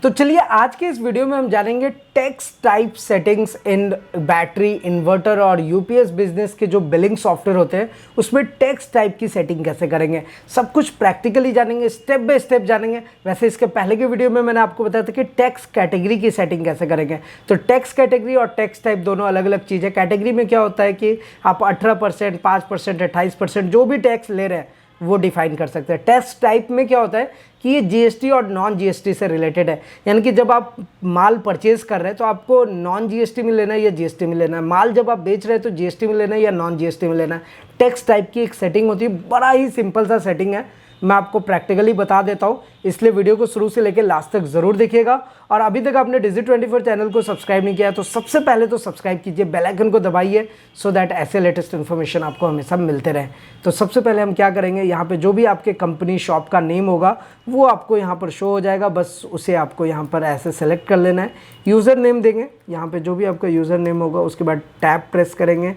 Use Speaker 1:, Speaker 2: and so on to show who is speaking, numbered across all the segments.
Speaker 1: तो चलिए आज के इस वीडियो में हम जानेंगे टैक्स टाइप सेटिंग्स इन बैटरी इन्वर्टर और यूपीएस बिजनेस के जो बिलिंग सॉफ्टवेयर होते हैं उसमें टैक्स टाइप की सेटिंग कैसे करेंगे। सब कुछ प्रैक्टिकली जानेंगे, स्टेप बाय स्टेप जानेंगे। वैसे इसके पहले के वीडियो में मैंने आपको बताया था कि टैक्स कैटेगरी की सेटिंग कैसे करेंगे। तो टैक्स कैटेगरी और टैक्स टाइप दोनों अलग अलग चीज़ है। कैटेगरी में क्या होता है कि आप 18%, 5%, 28% जो भी टैक्स ले रहे हैं वो डिफाइन कर सकते हैं। टैक्स टाइप में क्या होता है कि ये जीएसटी और नॉन जीएसटी से रिलेटेड है, यानी कि जब आप माल परचेज कर रहे हैं तो आपको नॉन जीएसटी में लेना है या जीएसटी में लेना है। माल जब आप बेच रहे हैं तो जीएसटी में लेना है या नॉन जीएसटी में लेना है। टैक्स टाइप की एक सेटिंग होती है, बड़ा ही सिंपल सा सेटिंग है, मैं आपको प्रैक्टिकली बता देता हूँ, इसलिए वीडियो को शुरू से लेकर लास्ट तक जरूर देखिएगा। और अभी तक आपने Digit24 चैनल को सब्सक्राइब नहीं किया तो सबसे पहले तो सब्सक्राइब कीजिए, बेल आइकन को दबाइए सो दैट ऐसे लेटेस्ट इन्फॉर्मेशन आपको हमेशा मिलते रहे। तो सबसे पहले हम क्या करेंगे, यहाँ पे जो भी आपके कंपनी शॉप का नेम होगा वो आपको यहाँ पर शो हो जाएगा, बस उसे आपको यहाँ पर ऐसे सेलेक्ट कर लेना है। यूज़र नेम देंगे, यहाँ पर जो भी आपका यूज़र नेम होगा उसके बाद टैब प्रेस करेंगे,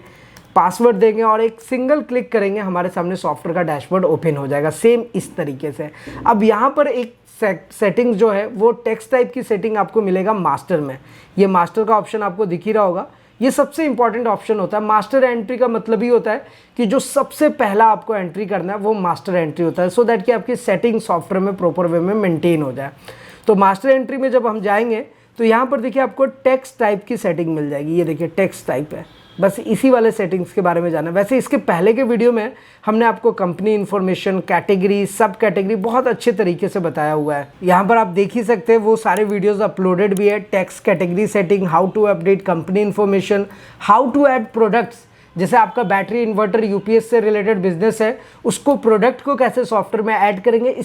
Speaker 1: पासवर्ड देंगे और एक सिंगल क्लिक करेंगे, हमारे सामने सॉफ्टवेयर का डैशबोर्ड ओपन हो जाएगा सेम इस तरीके से। अब यहाँ पर एक सेटिंग जो है वो टेक्स्ट टाइप की सेटिंग आपको मिलेगा मास्टर में। ये मास्टर का ऑप्शन आपको दिख ही रहा होगा, ये सबसे इंपॉर्टेंट ऑप्शन होता है। मास्टर एंट्री का मतलब ही होता है कि जो सबसे पहला आपको एंट्री करना है वो मास्टर एंट्री होता है, सो दैट कि आपकी सेटिंग सॉफ्टवेयर में प्रॉपर वे में मेंटेन हो जाए। तो मास्टर एंट्री में जब हम जाएंगे तो यहाँ पर देखिए आपको टेक्स्ट टाइप की सेटिंग मिल जाएगी। ये देखिए टेक्स्ट टाइप है, बस इसी वाले सेटिंग्स के बारे में जाना है। वैसे इसके पहले के वीडियो में हमने आपको कंपनी इन्फॉर्मेशन, कैटेगरी, सब कैटेगरी बहुत अच्छे तरीके से बताया हुआ है। यहाँ पर आप देख ही सकते हैं, वो सारे वीडियोस अपलोडेड भी है। Tax category setting, how to update company information, how to add products, जैसे आपका बैटरी इन्वर्टर यूपीएस से रिलेटेड बिजनेस है, उसको प्रोडक्ट को कैसे सॉफ्टवेयर में ऐड करेंगे,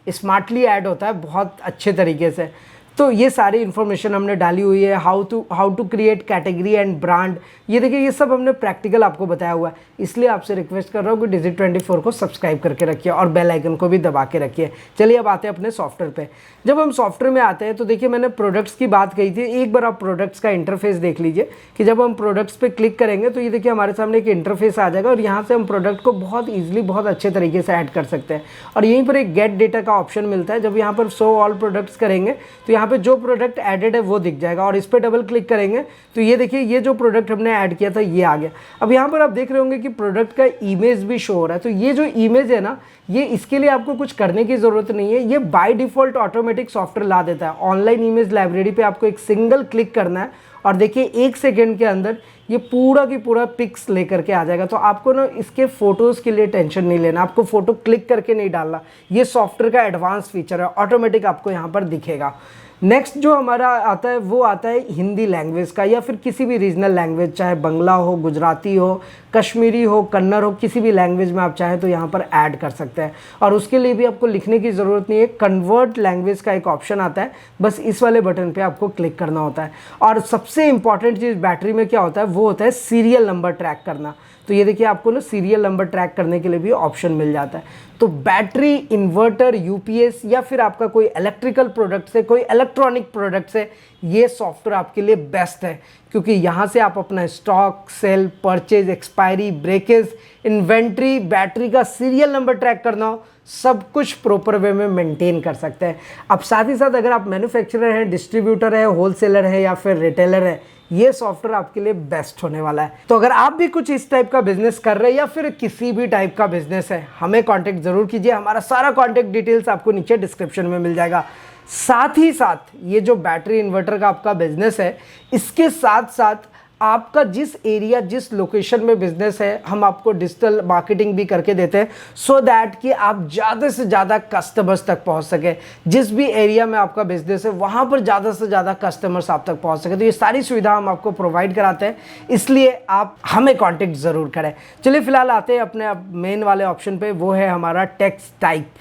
Speaker 1: स्मार्टली ऐड होता है बहुत अच्छे तरीके से। तो ये सारी इन्फॉर्मेशन हमने डाली हुई है। How to create category and brand, ये देखिए ये सब हमने प्रैक्टिकल आपको बताया हुआ है। इसलिए आपसे रिक्वेस्ट कर रहा हूँ कि Digit24 को सब्सक्राइब करके रखिए और बेल आइकन को भी दबा के रखिए। चलिए अब आते हैं अपने सॉफ्टवेयर पे। जब हम सॉफ्टवेयर में आते हैं तो देखिए मैंने प्रोडक्ट्स की बात कही थी, एक बार आप प्रोडक्ट्स का इंटरफेस देख लीजिए कि जब हम प्रोडक्ट्स पे क्लिक करेंगे तो ये देखिए हमारे सामने एक इंटरफेस आ जाएगा और यहाँ से हम प्रोडक्ट को बहुत ईजिली, बहुत अच्छे तरीके से ऐड कर सकते हैं। और यहीं पर एक गेट डेटा का ऑप्शन मिलता है। जब यहाँ पर शो ऑल प्रोडक्ट्स करेंगे तो यहाँ पर जो प्रोडक्ट एडेड है वो दिख जाएगा और इस पर डबल क्लिक करेंगे तो ये देखिए ये जो प्रोडक्ट हमने ऐड किया था ये आ गया। अब यहाँ पर आप देख रहे होंगे कि प्रोडक्ट का इमेज भी शो हो रहा है। तो ये जो इमेज है ना, ये इसके लिए आपको कुछ करने की ज़रूरत नहीं है, ये बाय डिफ़ॉल्ट ऑटोमेटिक सॉफ्टवेयर ला देता है। ऑनलाइन इमेज लाइब्रेरी पे आपको एक सिंगल क्लिक करना है और देखिए 1 सेकेंड के अंदर ये पूरा की पूरा पिक्स लेकर के आ जाएगा। तो आपको ना इसके फोटोज़ के लिए टेंशन नहीं लेना, आपको फ़ोटो क्लिक करके नहीं डालना। ये सॉफ्टवेयर का एडवांस फीचर है, ऑटोमेटिक आपको यहाँ पर दिखेगा। नेक्स्ट जो हमारा आता है वो आता है हिंदी लैंग्वेज का या फिर किसी भी रीजनल लैंग्वेज, चाहे बंगला हो, गुजराती हो, कश्मीरी हो, कन्नड़ हो, किसी भी लैंग्वेज में आप चाहें तो यहाँ पर ऐड कर सकते हैं। और उसके लिए भी आपको लिखने की ज़रूरत नहीं है, कन्वर्ट लैंग्वेज का एक ऑप्शन आता है, बस इस वाले बटन पे आपको क्लिक करना होता है। और सबसे इंपॉर्टेंट चीज़ बैटरी में क्या होता है वो होता है सीरियल नंबर ट्रैक करना। तो ये देखिए आपको ना सीरियल नंबर ट्रैक करने के लिए भी ऑप्शन मिल जाता है। तो बैटरी, इन्वर्टर, यूपीएस या फिर आपका कोई इलेक्ट्रिकल प्रोडक्ट से, कोई इलेक्ट्रॉनिक प्रोडक्ट से, ये सॉफ्टवेयर आपके लिए बेस्ट है, क्योंकि यहाँ से आप अपना stock, sale, purchase, expiry, breakage, inventory, battery का सीरियल नंबर ट्रैक करना हो, सब कुछ प्रॉपर वे में मेंटेन कर सकते हैं। अब साथ ही साथ अगर आप मैन्युफैक्चरर हैं, डिस्ट्रीब्यूटर है, होलसेलर है या फिर रिटेलर है, ये सॉफ्टवेयर आपके लिए बेस्ट होने वाला है। तो अगर आप भी कुछ इस टाइप का बिजनेस कर रहे हैं या फिर किसी भी टाइप का बिजनेस है, हमें कांटेक्ट जरूर कीजिए। हमारा सारा कांटेक्ट डिटेल्स आपको नीचे डिस्क्रिप्शन में मिल जाएगा। साथ ही साथ ये जो बैटरी इन्वर्टर का आपका बिजनेस है, इसके साथ साथ आपका जिस एरिया, जिस लोकेशन में बिजनेस है, हम आपको डिजिटल मार्केटिंग भी करके देते हैं सो दैट कि आप ज़्यादा से ज़्यादा कस्टमर्स तक पहुंच सके। जिस भी एरिया में आपका बिजनेस है वहां पर ज़्यादा से ज़्यादा कस्टमर्स आप तक पहुंच सके। तो ये सारी सुविधा हम आपको प्रोवाइड कराते हैं, इसलिए आप हमें कॉन्टेक्ट ज़रूर करें। चलिए फिलहाल आते हैं अपने मेन वाले ऑप्शन पे, वो है हमारा टैक्स टाइप।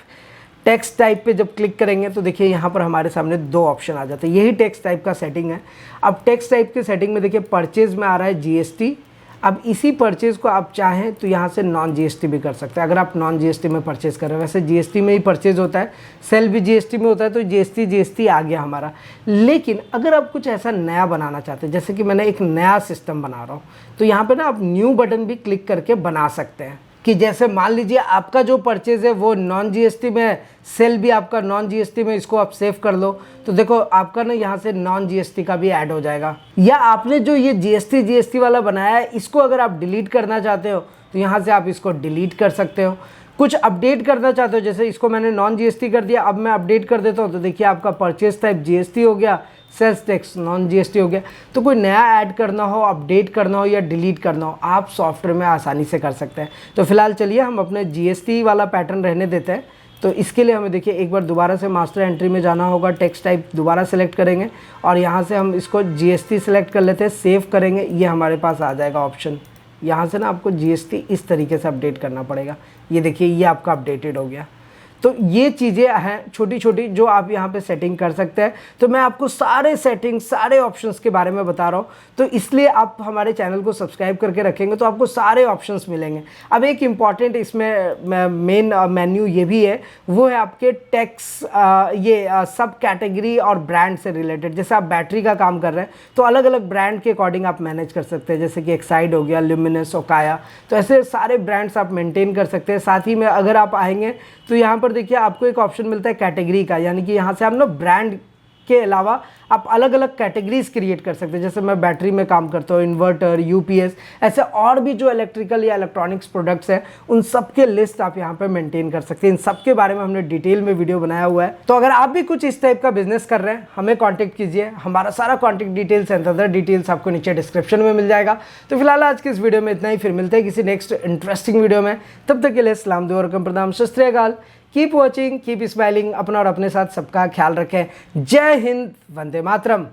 Speaker 1: टैक्स टाइप पे जब क्लिक करेंगे तो देखिए यहाँ पर हमारे सामने 2 ऑप्शन आ जाते हैं, यही टैक्स टाइप का सेटिंग है। अब टैक्स टाइप की सेटिंग में देखिए परचेज में आ रहा है जीएसटी। अब इसी परचेज को आप चाहें तो यहाँ से नॉन जीएसटी भी कर सकते हैं, अगर आप नॉन जीएसटी में परचेज कर रहे हैं। वैसे जीएसटी में ही परचेज होता है, सेल भी जीएसटी में होता है, तो जीएसटी आ गया हमारा। लेकिन अगर आप कुछ ऐसा नया बनाना चाहते हैं, जैसे कि मैंने एक नया सिस्टम बना रहा हूँ, तो यहाँ पर ना आप न्यू बटन भी क्लिक करके बना सकते हैं। कि जैसे मान लीजिए आपका जो परचेज़ है वो नॉन जीएसटी में है, सेल भी आपका नॉन जीएसटी में, इसको आप सेव कर लो तो देखो आपका ना यहाँ से नॉन जीएसटी का भी ऐड हो जाएगा। या आपने जो ये जीएसटी वाला बनाया है इसको अगर आप डिलीट करना चाहते हो तो यहाँ से आप इसको डिलीट कर सकते हो। कुछ अपडेट करना चाहते हो, जैसे इसको मैंने नॉन जीएसटी कर दिया, अब मैं अपडेट कर देता हूँ तो देखिए आपका परचेज टाइप जीएसटी हो गया, सेल्स टैक्स नॉन जीएसटी हो गया। तो कोई नया ऐड करना हो, अपडेट करना हो या डिलीट करना हो, आप सॉफ्टवेयर में आसानी से कर सकते हैं। तो फिलहाल चलिए हम अपने जीएसटी वाला पैटर्न रहने देते हैं। तो इसके लिए हमें देखिए एक बार दोबारा से मास्टर एंट्री में जाना होगा, टेक्स्ट टाइप दोबारा सेलेक्ट करेंगे और यहाँ से हम इसको जीएसटी सेलेक्ट कर लेते हैं, सेव करेंगे, ये हमारे पास आ जाएगा ऑप्शन। यहाँ से ना आपको जीएसटी इस तरीके से अपडेट करना पड़ेगा। ये देखिए ये आपका अपडेटेड हो गया। तो ये चीज़ें हैं छोटी छोटी जो आप यहाँ पे सेटिंग कर सकते हैं। तो मैं आपको सारे सेटिंग्स, सारे ऑप्शंस के बारे में बता रहा हूँ, तो इसलिए आप हमारे चैनल को सब्सक्राइब करके रखेंगे तो आपको सारे ऑप्शंस मिलेंगे। अब एक इम्पॉर्टेंट इसमें मेन मेन्यू ये भी है, वो है आपके टैक्स, सब कैटेगरी और ब्रांड से रिलेटेड। जैसे आप बैटरी का काम कर रहे हैं तो अलग अलग ब्रांड के अकॉर्डिंग आप मैनेज कर सकते हैं, जैसे कि एक्साइड हो गया, ल्यूमिनस, ओकाया, तो ऐसे सारे ब्रांड्स आप मेंटेन कर सकते हैं। साथ ही में अगर आप आएंगे तो यहाँ पर देखिए आपको एक ऑप्शन मिलता है कैटेगरी का, यानी कि यहाँ से आप ना ब्रांड के अलावा आप अलग अलग कैटेगरीज क्रिएट कर सकते हैं। जैसे मैं बैटरी में काम करता हूँ, इन्वर्टर, यूपीएस, ऐसे और भी जो इलेक्ट्रिकल या इलेक्ट्रॉनिक्स प्रोडक्ट्स हैं उन सब के लिस्ट आप यहाँ पे मेंटेन कर सकते हैं। इन सब के बारे में हमने डिटेल में वीडियो बनाया हुआ है। तो अगर आप भी कुछ इस टाइप का बिजनेस कर रहे हैं, हमें कॉन्टैक्ट कीजिए। हमारा सारा contact details and other details आपको नीचे डिस्क्रिप्शन में मिल जाएगा। तो फिलहाल आज की इस वीडियो में इतना ही, फिर मिलते हैं किसी नेक्स्ट इंटरेस्टिंग वीडियो में। तब तक के लिए सलाम दुआ और प्रणाम, सत श्री अकाल। कीप वॉचिंग, कीप स्माइलिंग, अपना और अपने साथ सबका ख्याल रखें। जय हिंद, वंदे मातरम।